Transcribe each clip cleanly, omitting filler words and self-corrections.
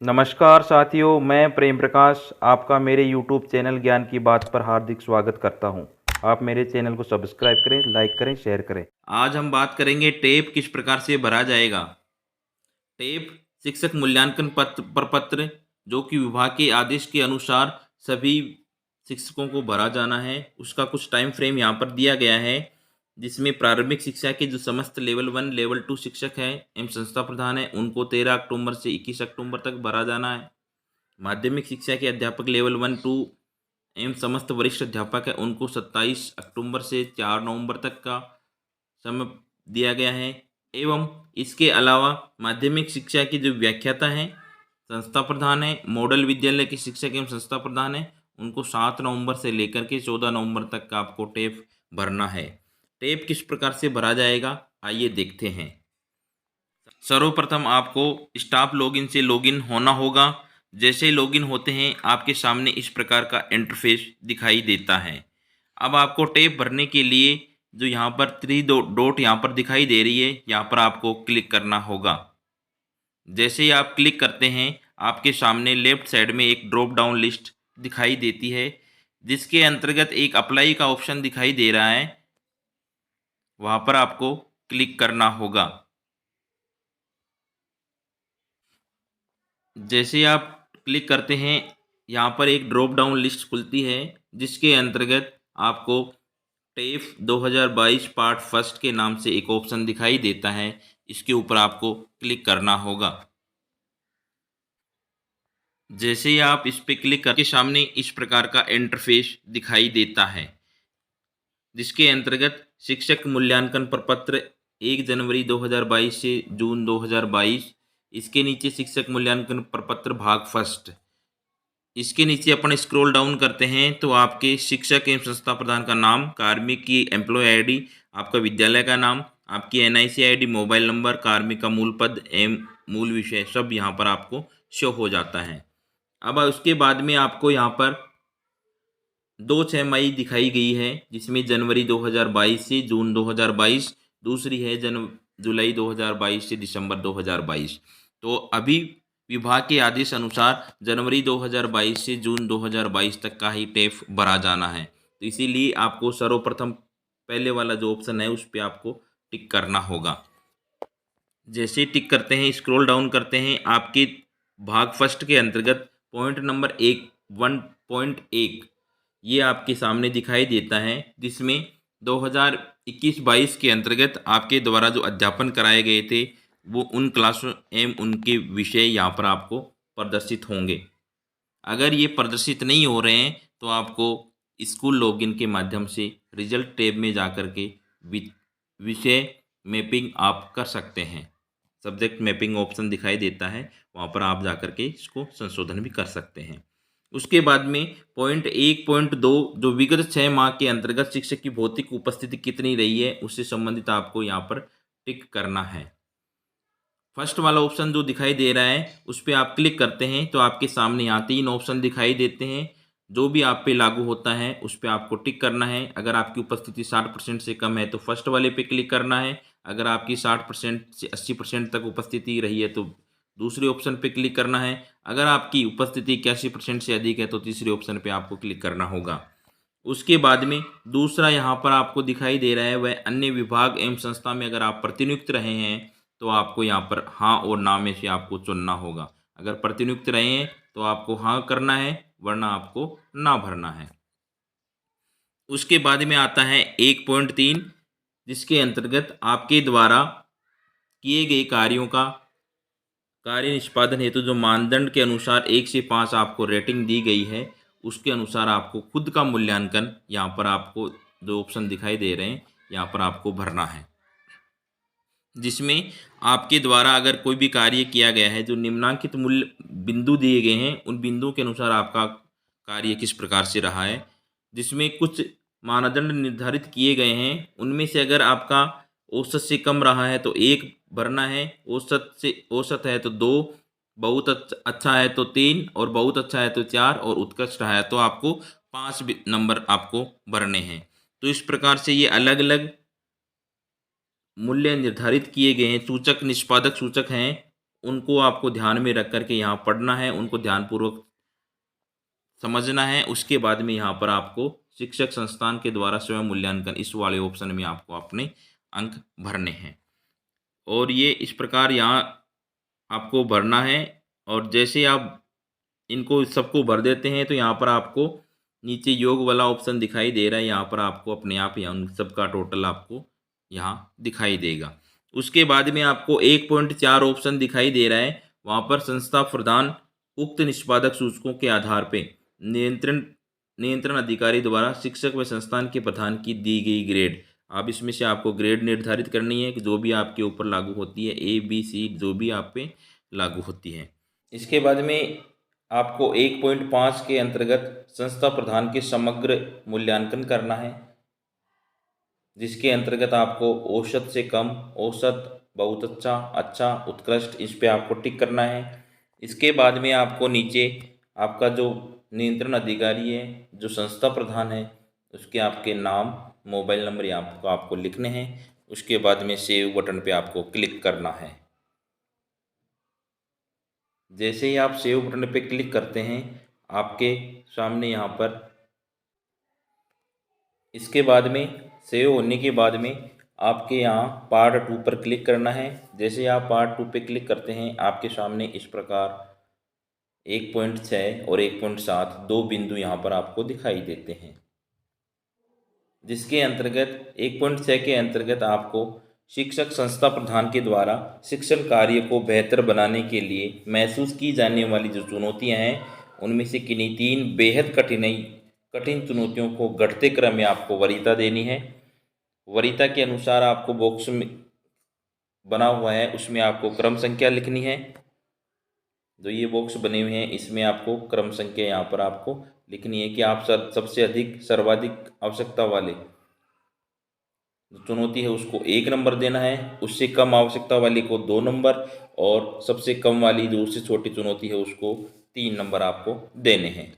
नमस्कार साथियों, मैं प्रेम प्रकाश आपका मेरे YouTube चैनल ज्ञान की बात पर हार्दिक स्वागत करता हूं। आप मेरे चैनल को सब्सक्राइब करें, लाइक करें, शेयर करें। आज हम बात करेंगे टेप किस प्रकार से भरा जाएगा। टेप शिक्षक मूल्यांकन पत्र प्रपत्र जो कि विभाग के आदेश के अनुसार सभी शिक्षकों को भरा जाना है। उसका कुछ टाइम फ्रेम यहाँ पर दिया गया है, जिसमें प्रारंभिक शिक्षा के जो समस्त लेवल 1 लेवल 2 शिक्षक हैं एवं संस्था प्रधान हैं उनको 13 अक्टूबर से 21 अक्टूबर तक भरा जाना है। माध्यमिक शिक्षा के अध्यापक लेवल 1 2 एवं समस्त वरिष्ठ अध्यापक है उनको 27 अक्टूबर से 4 नवंबर तक का समय दिया गया है। एवं इसके अलावा माध्यमिक शिक्षा की जो व्याख्याता हैं, संस्था प्रधान है, मॉडल विद्यालय के शिक्षक एवं संस्था प्रधान है, उनको 7 नवंबर से लेकर के 14 नवंबर तक का आपको टेप भरना है। टेप किस प्रकार से भरा जाएगा, आइए देखते हैं। सर्वप्रथम आपको स्टाफ लॉगिन से लॉगिन होना होगा। जैसे ही लॉगिन होते हैं आपके सामने इस प्रकार का इंटरफेस दिखाई देता है। अब आपको टेप भरने के लिए जो यहाँ पर 3 डॉट यहाँ पर दिखाई दे रही है, यहाँ पर आपको क्लिक करना होगा। जैसे ही आप क्लिक करते हैं आपके सामने लेफ्ट साइड में एक ड्रॉप डाउन लिस्ट दिखाई देती है, जिसके अंतर्गत एक अप्लाई का ऑप्शन दिखाई दे रहा है, वहाँ पर आपको क्लिक करना होगा। जैसे आप क्लिक करते हैं यहाँ पर एक ड्रॉप डाउन लिस्ट खुलती है, जिसके अंतर्गत आपको टेफ 2022 पार्ट फर्स्ट के नाम से एक ऑप्शन दिखाई देता है। इसके ऊपर आपको क्लिक करना होगा। जैसे ही आप इस पर क्लिक करके सामने इस प्रकार का इंटरफेस दिखाई देता है, जिसके अंतर्गत शिक्षक मूल्यांकन प्रपत्र 1 जनवरी 2022 से जून 2022, इसके नीचे शिक्षक मूल्यांकन प्रपत्र भाग फर्स्ट। इसके नीचे अपन स्क्रॉल डाउन करते हैं तो आपके शिक्षक एवं संस्था प्रधान का नाम, कार्मिक की एम्प्लॉय आईडी, आपका विद्यालय का नाम, आपकी एनआईसी आईडी, मोबाइल नंबर, कार्मिक का मूल पद एवं मूल विषय सब यहाँ पर आपको शो हो जाता है। अब उसके बाद में आपको यहाँ पर 2-6 मई दिखाई गई है, जिसमें जनवरी 2022 से जून 2022, दूसरी है जुलाई 2022 से दिसंबर 2022। तो अभी विभाग के आदेश अनुसार जनवरी 2022 से जून 2022 तक का ही टेप भरा जाना है। तो इसीलिए आपको सर्वप्रथम पहले वाला जो ऑप्शन है उस पर आपको टिक करना होगा। जैसे ही टिक करते हैं, स्क्रॉल डाउन करते हैं, आपके भाग फर्स्ट के अंतर्गत पॉइंट नंबर 1 ये आपके सामने दिखाई देता है, जिसमें 2021-22 के अंतर्गत आपके द्वारा जो अध्यापन कराए गए थे वो उन क्लासों एवं उनके विषय यहाँ पर आपको प्रदर्शित होंगे। अगर ये प्रदर्शित नहीं हो रहे हैं तो आपको स्कूल लॉगिन के माध्यम से रिजल्ट टैब में जाकर के विषय मैपिंग आप कर सकते हैं। सब्जेक्ट मैपिंग ऑप्शन दिखाई देता है, वहाँ पर आप जाकर के इसको संशोधन भी कर सकते हैं। उसके बाद में पॉइंट 2 जो विगत 6 माह के अंतर्गत शिक्षक की भौतिक उपस्थिति कितनी रही है उससे संबंधित आपको यहाँ पर टिक करना है। फर्स्ट वाला ऑप्शन जो दिखाई दे रहा है उस पर आप क्लिक करते हैं तो आपके सामने यहाँ 3 ऑप्शन दिखाई देते हैं। जो भी आप पे लागू होता है उस पर आपको टिक करना है। अगर आपकी उपस्थिति 60% से कम है तो फर्स्ट वाले पे क्लिक करना है। अगर आपकी 60% से 80% तक उपस्थिति रही है तो दूसरे ऑप्शन पे क्लिक करना है। अगर आपकी उपस्थिति 81% से अधिक है तो तीसरे ऑप्शन पे आपको क्लिक करना होगा। उसके बाद में दूसरा यहाँ पर आपको दिखाई दे रहा है वह अन्य विभाग एवं संस्था में अगर आप प्रतिनियुक्त रहे हैं तो आपको यहाँ पर हाँ और ना में से आपको चुनना होगा। अगर प्रतिनियुक्त रहे हैं तो आपको हाँ करना है, वरना आपको ना भरना है। उसके बाद में आता है 1.3, जिसके अंतर्गत आपके द्वारा किए गए कार्यों का कार्य निष्पादन हेतु जो मानदंड के अनुसार 1 से 5 आपको रेटिंग दी गई है, उसके अनुसार आपको खुद का मूल्यांकन यहाँ पर आपको जो ऑप्शन दिखाई दे रहे हैं यहाँ पर आपको भरना है, जिसमें आपके द्वारा अगर कोई भी कार्य किया गया है जो निम्नांकित मूल्य बिंदु दिए गए हैं उन बिंदुओं के अनुसार आपका कार्य किस प्रकार से रहा है, जिसमें कुछ मानदंड निर्धारित किए गए हैं। उनमें से अगर आपका औसत से कम रहा है तो 1 भरना है, औसत है तो 2, बहुत अच्छा है तो 3 और बहुत अच्छा है तो 4 और उत्कृष्ट है तो आपको 5 नंबर आपको भरने हैं। तो इस प्रकार से ये अलग अलग मूल्य निर्धारित किए गए हैं। सूचक निष्पादक सूचक हैं उनको आपको ध्यान में रख कर के यहाँ पढ़ना है, उनको ध्यानपूर्वक समझना है। उसके बाद में यहाँ पर आपको शिक्षक संस्थान के द्वारा स्वयं मूल्यांकन, इस वाले ऑप्शन में आपको अपने अंक भरने हैं। और ये इस प्रकार यहाँ आपको भरना है। और जैसे आप इनको सबको भर देते हैं तो यहाँ पर आपको नीचे योग वाला ऑप्शन दिखाई दे रहा है, यहाँ पर आपको अपने आप यहाँ उन सबका टोटल आपको यहाँ दिखाई देगा। उसके बाद में आपको 1.4 ऑप्शन दिखाई दे रहा है, वहाँ पर संस्था प्रधान उक्त निष्पादक सूचकों के आधार पे नियंत्रण नियंत्रण अधिकारी द्वारा शिक्षक व संस्थान के प्रधान की दी गई ग्रेड, आप इसमें से आपको ग्रेड निर्धारित करनी है कि जो भी आपके ऊपर लागू होती है, A B C जो भी आप पे लागू होती है। इसके बाद में आपको 1.5 के अंतर्गत संस्था प्रधान के समग्र मूल्यांकन करना है, जिसके अंतर्गत आपको औसत से कम, औसत, बहुत अच्छा, अच्छा, उत्कृष्ट, इस पे आपको टिक करना है। इसके बाद में आपको नीचे आपका जो नियंत्रण अधिकारी है, जो संस्था प्रधान है, उसके आपके नाम, मोबाइल नंबर यहाँ आपको लिखने हैं। उसके बाद में सेव बटन पे आपको क्लिक करना है। जैसे ही आप सेव बटन पे क्लिक करते हैं, आपके सामने यहाँ पर इसके बाद में सेव होने के बाद में आपके यहाँ पार्ट 2 पर क्लिक करना है। जैसे ही आप पार्ट 2 पे क्लिक करते हैं, आपके सामने इस प्रकार 1.6 और 1.7 दो बिंदु यहाँ पर आपको दिखाई देते हैं, जिसके अंतर्गत 1.6 के अंतर्गत आपको शिक्षक संस्था प्रधान के द्वारा शिक्षण कार्य को बेहतर बनाने के लिए महसूस की जाने वाली जो चुनौतियां हैं, उनमें से किन्हीं 3 बेहद कठिन चुनौतियों को घटते क्रम में आपको वरीयता देनी है। वरीयता के अनुसार आपको बॉक्स में बना हुआ है, उसमें आपको क्रम संख्या लिखनी है। जो ये बॉक्स बने हुए हैं, इसमें आपको क्रम संख्या यहाँ पर आपको लिखनी है कि आप सबसे अधिक सर्वाधिक आवश्यकता वाले जो चुनौती है उसको 1 नंबर देना है, उससे कम आवश्यकता वाली को 2 नंबर, और सबसे कम वाली जो उससे छोटी चुनौती है उसको 3 नंबर आपको देने हैं।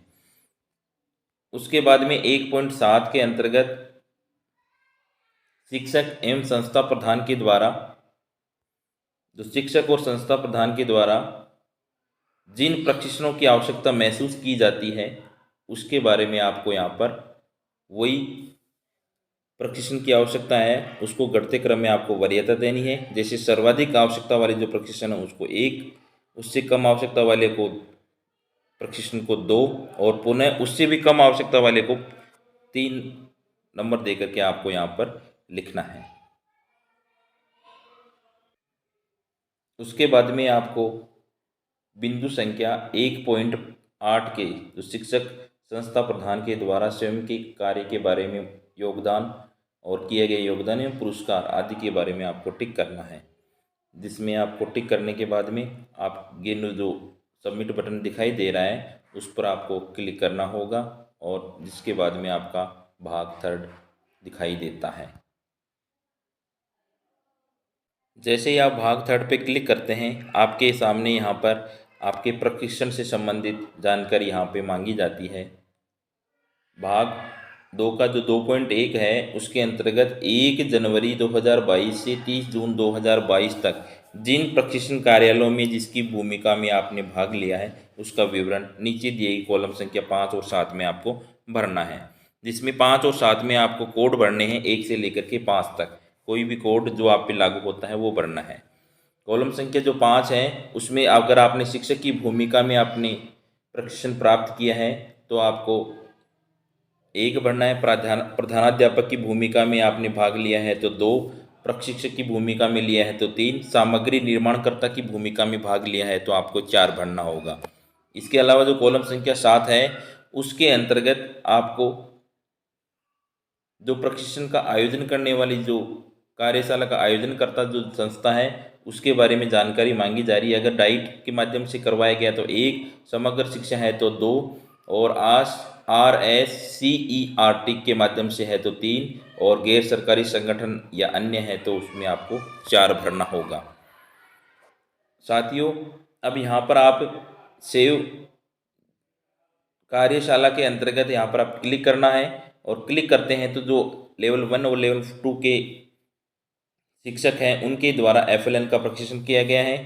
उसके बाद में 1.7 के अंतर्गत शिक्षक एवं संस्था प्रधान के द्वारा, जो शिक्षक और संस्था प्रधान के द्वारा जिन प्रशिक्षणों की आवश्यकता महसूस की जाती है, उसके बारे में आपको यहाँ पर वही प्रशिक्षण की आवश्यकता है उसको घटते क्रम में आपको वरीयता देनी है। जैसे सर्वाधिक आवश्यकता वाले जो प्रशिक्षण है उसको 1, उससे कम आवश्यकता वाले को प्रशिक्षण को 2, और पुनः उससे भी कम आवश्यकता वाले को 3 नंबर देकर के आपको यहाँ पर लिखना है। उसके बाद में आपको बिंदु संख्या 1.8 के जो शिक्षक संस्था प्रधान के द्वारा स्वयं के कार्य के बारे में योगदान और किए गए योगदान एवं पुरस्कार आदि के बारे में आपको टिक करना है, जिसमें आपको टिक करने के बाद में आप ये जो सबमिट बटन दिखाई दे रहा है उस पर आपको क्लिक करना होगा, और जिसके बाद में आपका भाग 3 दिखाई देता है। जैसे ही आप भाग 3 पे क्लिक करते हैं, आपके सामने यहाँ पर आपके प्रशिक्षण से संबंधित जानकारी यहाँ पे मांगी जाती है। भाग 2 का जो 2.1 है उसके अंतर्गत 1 जनवरी 2022 से 30 जून 2022 तक जिन प्रशिक्षण कार्यालयों में जिसकी भूमिका में आपने भाग लिया है उसका विवरण नीचे दिए गई कॉलम संख्या 5 और 7 में आपको भरना है, जिसमें 5 और 7 में आपको कोड भरने हैं 1 से लेकर के 5 तक। कोई भी कोड जो आप पे लागू होता है वो भरना है। कॉलम संख्या जो 5 है उसमें अगर आपने शिक्षक की भूमिका में आपने प्रशिक्षण प्राप्त किया है तो आपको 1 भरना है। प्रधानाध्यापक की भूमिका में आपने भाग लिया है तो 2, प्रशिक्षक की भूमिका में लिया है तो 3, सामग्री निर्माणकर्ता की भूमिका में भाग लिया है तो आपको 4 भरना होगा। इसके अलावा जो कॉलम संख्या 7 है उसके अंतर्गत आपको जो प्रशिक्षण का आयोजन करने वाली जो कार्यशाला का आयोजन करता जो संस्था है उसके बारे में जानकारी मांगी जा रही है। अगर डाइट के माध्यम से करवाया गया तो 1, समग्र शिक्षा है तो 2, और RSCERT के माध्यम से है तो 3, और गैर सरकारी संगठन या अन्य है तो उसमें आपको 4 भरना होगा। साथियों, अब यहाँ पर आप सेव कार्यशाला के अंतर्गत यहाँ पर आप क्लिक करना है, और क्लिक करते हैं तो जो लेवल 1 और लेवल 2 के शिक्षक हैं उनके द्वारा FLN का प्रशिक्षण किया गया है।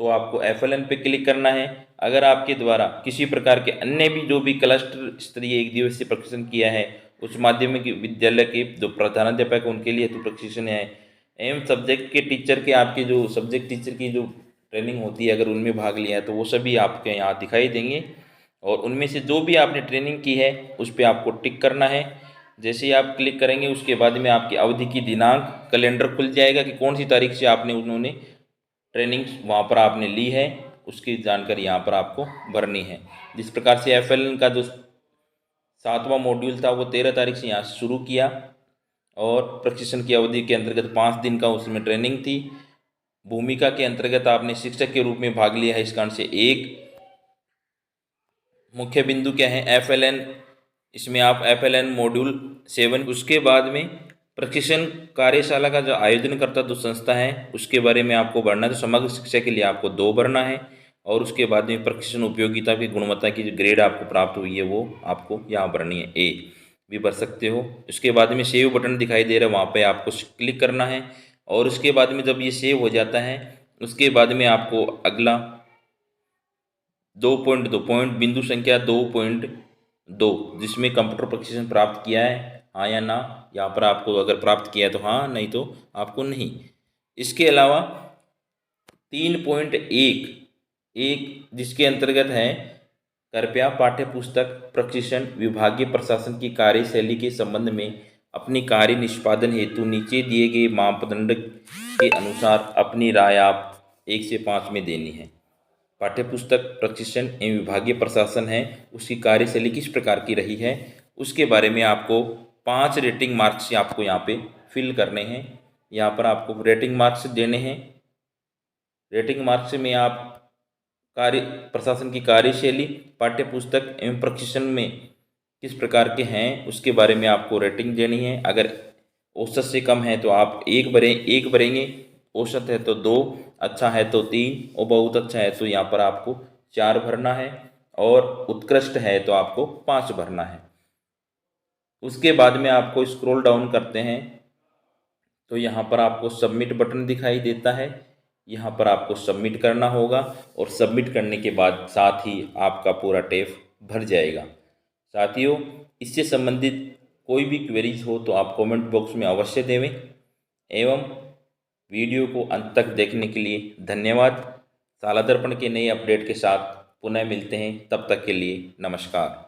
तो आपको FLN पे क्लिक करना है। अगर आपके द्वारा किसी प्रकार के अन्य भी जो भी क्लस्टर स्तरीय एक दिवसीय प्रशिक्षण किया है, उच्च माध्यमिक विद्यालय के जो प्रधानाध्यापक हैं उनके लिए हेतु प्रशिक्षण है, एवं सब्जेक्ट के टीचर के आपके जो सब्जेक्ट टीचर की जो ट्रेनिंग होती है अगर उनमें भाग लिया है तो वो सभी आपके यहाँ दिखाई देंगे। और उनमें से जो भी आपने ट्रेनिंग की है उस पर आपको टिक करना है। जैसे ही आप क्लिक करेंगे उसके बाद में आपकी अवधि की दिनांक कैलेंडर खुल जाएगा कि कौन सी तारीख से आपने उन्होंने ट्रेनिंग वहाँ पर आपने ली है, उसकी जानकारी यहाँ पर आपको भरनी है। जिस प्रकार से FLN का जो 7वां मॉड्यूल था वो 13 तारीख से यहाँ से शुरू किया और प्रशिक्षण की अवधि के अंतर्गत 5 दिन का उसमें ट्रेनिंग थी। भूमिका के अंतर्गत आपने शिक्षक के रूप में भाग लिया है, इस कारण से एक मुख्य बिंदु क्या है FLN, इसमें आप FLN मॉड्यूल 7 उसके बाद में प्रशिक्षण कार्यशाला का जो आयोजन करता जो संस्था है उसके बारे में आपको भरना है। तो समग्र शिक्षा के लिए आपको 2 भरना है और उसके बाद में प्रशिक्षण उपयोगिता की गुणवत्ता की जो ग्रेड आपको प्राप्त हुई है वो आपको यहाँ भरनी है, A भी भर सकते हो। उसके बाद में सेव बटन दिखाई दे रहा है, वहाँ पे आपको क्लिक करना है और उसके बाद में जब ये सेव हो जाता है उसके बाद में आपको अगला 2.2 पॉइंट बिंदु संख्या 2.2 जिसमें कंप्यूटर प्रशिक्षण प्राप्त किया है हाँ या ना, यहाँ पर आपको अगर प्राप्त किया है तो हाँ, नहीं तो आपको नहीं। इसके अलावा 3.1 जिसके अंतर्गत है कृपया पाठ्य पुस्तक प्रशिक्षण विभागीय प्रशासन की कार्यशैली के संबंध में अपनी कार्य निष्पादन हेतु नीचे दिए गए मापदंड के अनुसार अपनी राय आप 1 से 5 में देनी है। पाठ्य पुस्तक प्रशिक्षण एवं विभागीय प्रशासन है उसकी कार्यशैली किस प्रकार की रही है उसके बारे में आपको 5 रेटिंग मार्क्स आपको यहाँ पे फिल करने हैं। यहाँ पर आपको रेटिंग मार्क्स देने हैं। रेटिंग मार्क्स में आप कार्य प्रशासन की कार्यशैली पाठ्य पुस्तक एवं प्रशिक्षण में किस प्रकार के हैं उसके बारे में आपको रेटिंग देनी है। अगर औसत से कम है तो आप 1 भरेंगे, औसत है तो 2, अच्छा है तो 3 और बहुत अच्छा है तो यहाँ पर आपको 4 भरना है और उत्कृष्ट है तो आपको 5 भरना है। उसके बाद में आपको स्क्रॉल डाउन करते हैं तो यहाँ पर आपको सबमिट बटन दिखाई देता है, यहाँ पर आपको सबमिट करना होगा और सबमिट करने के बाद साथ ही आपका पूरा टेप भर जाएगा। साथियों, इससे संबंधित कोई भी क्वेरीज हो तो आप कमेंट बॉक्स में अवश्य देवें एवं वीडियो को अंत तक देखने के लिए धन्यवाद। शाला दर्पण के नए अपडेट के साथ पुनः मिलते हैं, तब तक के लिए नमस्कार।